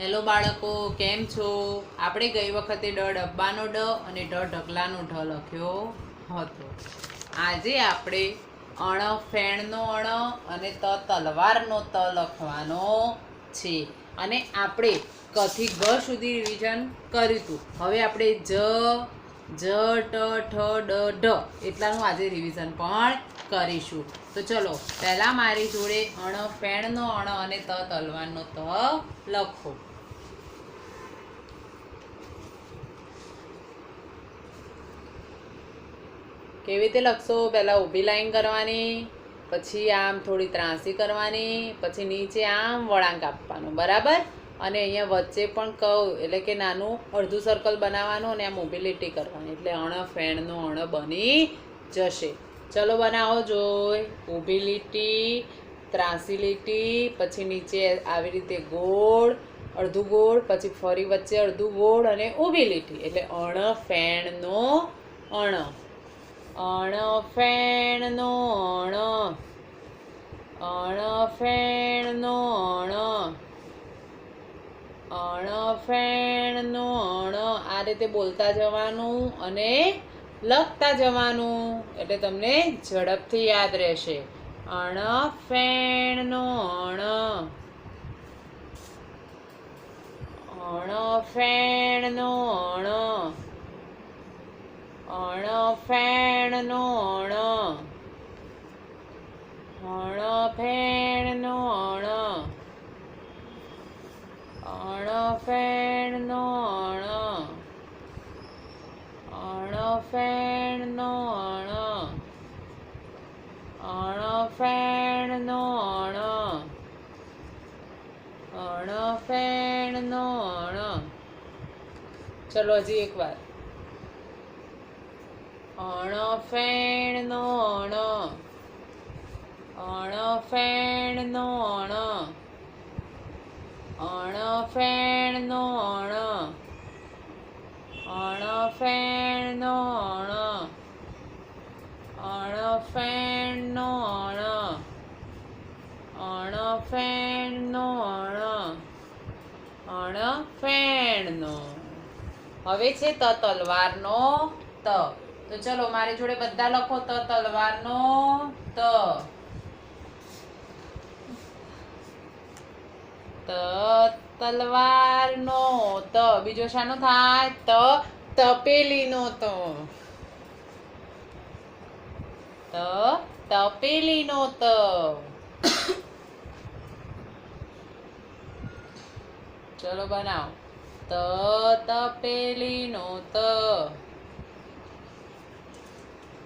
Hello બાળકો, કેમ છો? આપણે ગઈ વખતે ડ ડબ્બાનો ડ અને ઢ ઢગલાનો ઢ લખ્યો હતો. આજે આપણે અણ ફેણનો અણ અને ત તલવારનો ત લખવાનો છે. અને આપણે કથી ગ સુધી રિવિઝન કર્યું હતું. હવે આપણે જ ટ ઠ ડ ઢ એટલાનું આજે રિવિઝન પણ કરીશું. તો ચલો પહેલાં મારી જોડે અણ ફેણનો અણ અને ત તલવારનો ત લખો. કેવી રીતે લખશો? પહેલાં ઊભી લાઈન કરવાની, પછી આમ થોડી ત્રાંસી કરવાની, પછી નીચે આમ વળાંક આપવાનું, બરાબર? અને અહીંયા વચ્ચે પણ કહું એટલે કે નાનું અડધું સર્કલ બનાવવાનું અને આમ ઊભી લીટી કરવાની, એટલે અણ ફેણનો અણ બની જશે. ચલો બનાવો જોઈ. ઊભી લીટી, ત્રાંસી લીટી, પછી નીચે આવી રીતે ગોળ, અડધું ગોળ, પછી ફરી વચ્ચે અડધું ગોળ અને ઊભી લીટી, એટલે અણ ફેણનો અણ. અણ ફેણનો અણ, અણ ફેણનો અણ, અણ ફેણનો અણ. આ રીતે બોલતા જવાનું અને લખતા જવાનું, એટલે તમને ઝડપથી યાદ રહેશે. અણ ફેણનો અણ, અણ ફેણનો અણ, અણ ફેણનો અણ, અણ ફેણનો અણ, અણ ફેણનો અણ, અણ ફેણનો અણ, અણ ફેણનો અણ, અણ ફેણનો અણ. ચલો હજી એકવાર. અણ ફેણનો અણ, અણ ફેણનો અણ, અણ ફેણનો અણ, અણ ફેણનો અણ, અણ ફેણનો અણ, અણ ફેણનો અણ, અણ ફેણનો. હવે છે ત તલવારનો ત. તો ચલો મારી જોડે બધા લખો ત તલવારનો ત. ત તલવારનો ત. બીજો શાનો થાય? ત તપેલીનો ત. ત તપેલીનો ત. ચલો બનાવો. ત તપેલીનો ત.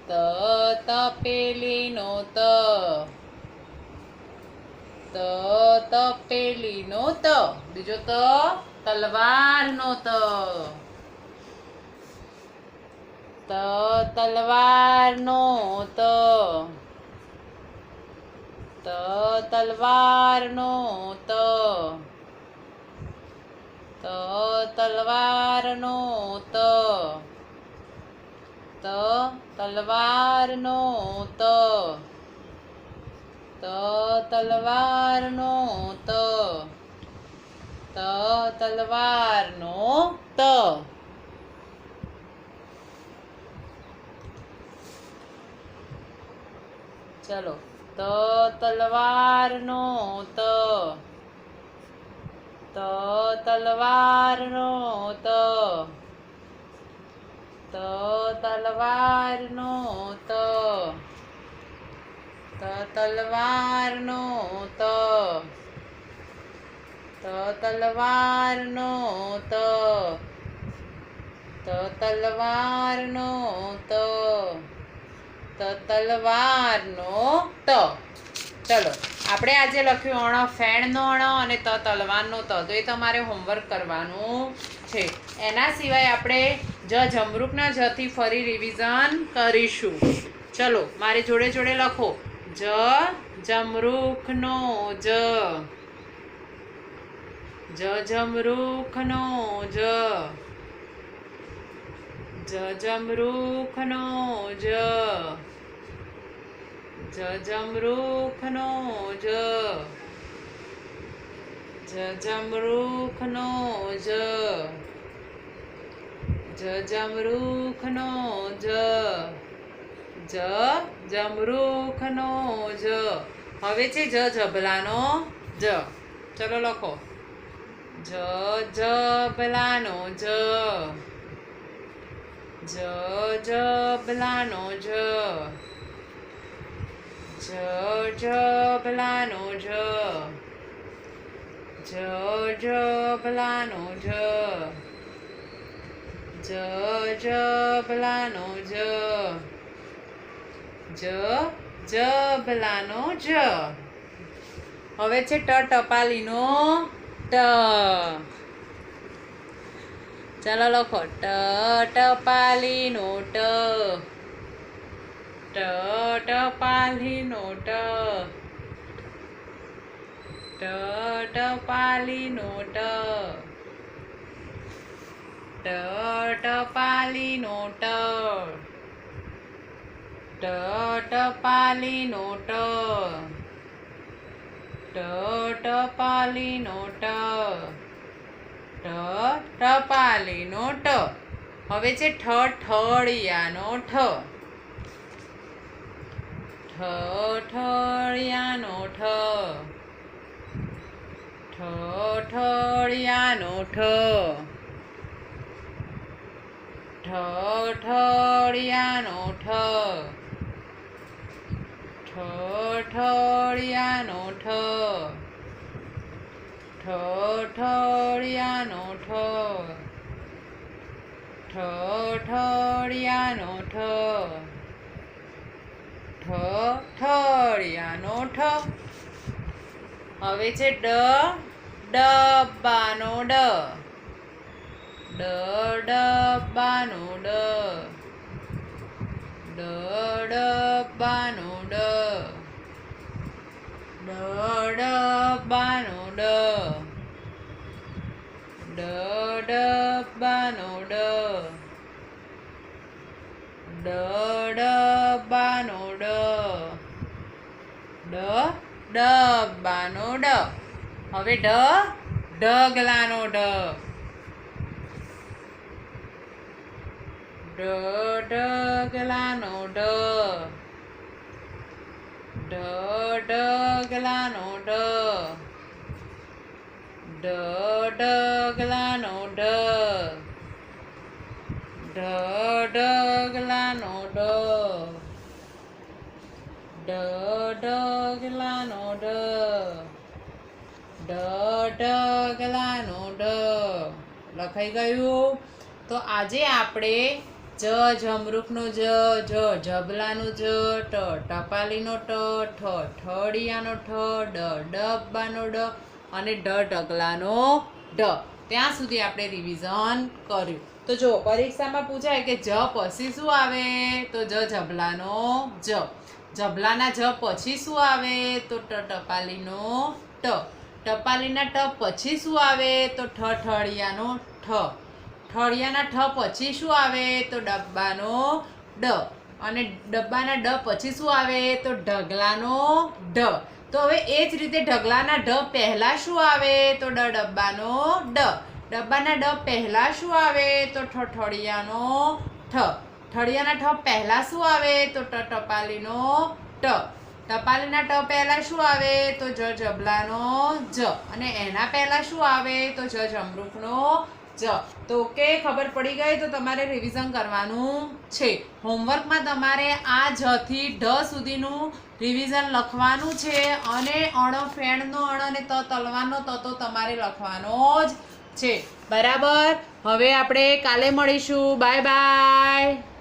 ત તપેલીનો ત. ત તપેલીનો ત. બીજો ત તલવારનો ત. ત તલવારનો ત. ત તલવારનો ત. ત તલવારનો ત. ત તલવારનો ત. ત તલવારનો ત. ત તલવારનો ત. ચલો. ત તલવારનો ત. ત તલવારનો ત. ત તલવારનો ત. ત તલવારનો ત. ત તલવારનો ત. ત તલવારનો ત. ત તલવારનો ત. ચલો આપણે આજે લખ્યું અણ ફેણનો અણ અને ત તલવારનો ત. તો એ તમારે હોમવર્ક કરવાનું છે. એના સિવાય આપણે જ જમરૂકના જથી ફરી રિવિઝન કરીશું. ચલો મારી જોડે જોડે લખો. જ જમરૂખનો જ. જ જમરૂખનો જ. જ જમરૂખનો જ. જ જમરૂખનો જ. જ જમરૂખનો જ જમરૂખનો જ જમરૂખનો જ હવે છે જબલાનો જ ચલો લખો જબલાનો જ જબલાનો જ જબલાનો જ જબલાનો જ જબલાનો જ જબલાનો જ હવે છે ટપાલીનો ટ ચાલો લખો ટપાલીનો ટપાલીનો ટપાલીનો ટપાલીનો ટપાલીનો ટપાલીનો ટપાલીનો ટ હવે છે ઠળિયાનો ઠળિયાનો ઠળિયાનો ઠળિયાનો ઠળિયાનો ઠળિયાનો ઠળિયાનો ઠળિયાનો હવે છે ડબ્બાનો ડબ્બાનો ડબ્બાનો ડબ્બાનો ડબ્બાનો ડબ્બાનો ડબ્બાનો હવે ઢગલાનો ઢગલાનો ઢગલાનો ઢગલાનો ઢગલાનો ઢગલાનો ઢગલાનો લખાઈ ગયું. તો આજે આપણે જમરૂખનો જબલાનો ટપાલીનો ઠળિયાનો ડબ્બાનો અને ઢગલાનો ત્યાં સુધી આપણે રિવિઝન કર્યું. તો જો પરીક્ષામાં પૂછાય કે જ પછી શું આવે તો જબલાનો જબલાના જ પછી શું આવે તો ટપાલીનો ટપાલીના ટ પછી શું આવે તો ઠળિયાનો ઠળિયાના ઠ પછી શું આવે તો ડબ્બાનો અને ડબ્બાના પછી શું આવે તો ઢગલાનો તો હવે એ જ રીતે ઢગલાના પહેલા શું આવે તો ડબ્બાનો ડબ્બાના પહેલા શું આવે તો ઠળિયાનો ઠળિયાના ઠ પહેલા શું આવે તો ટપાલીનો ટપાલીના ટ પહેલા શું આવે તો જબલાનો અને એના પહેલા શું આવે તો જમરૂખનો તો ઓકે, ખબર પડી ગઈ. તો તમારે રિવિઝન કરવાનું છે. હોમવર્કમાં તમારે આ જ થી ઢ સુધીનું રિવિઝન લખવાનું છે અને ફેણનો અને તલવાનો તો તમારે લખવાનો જ છે. બરાબર. હવે આપણે કાલે મળીશું. Bye bye.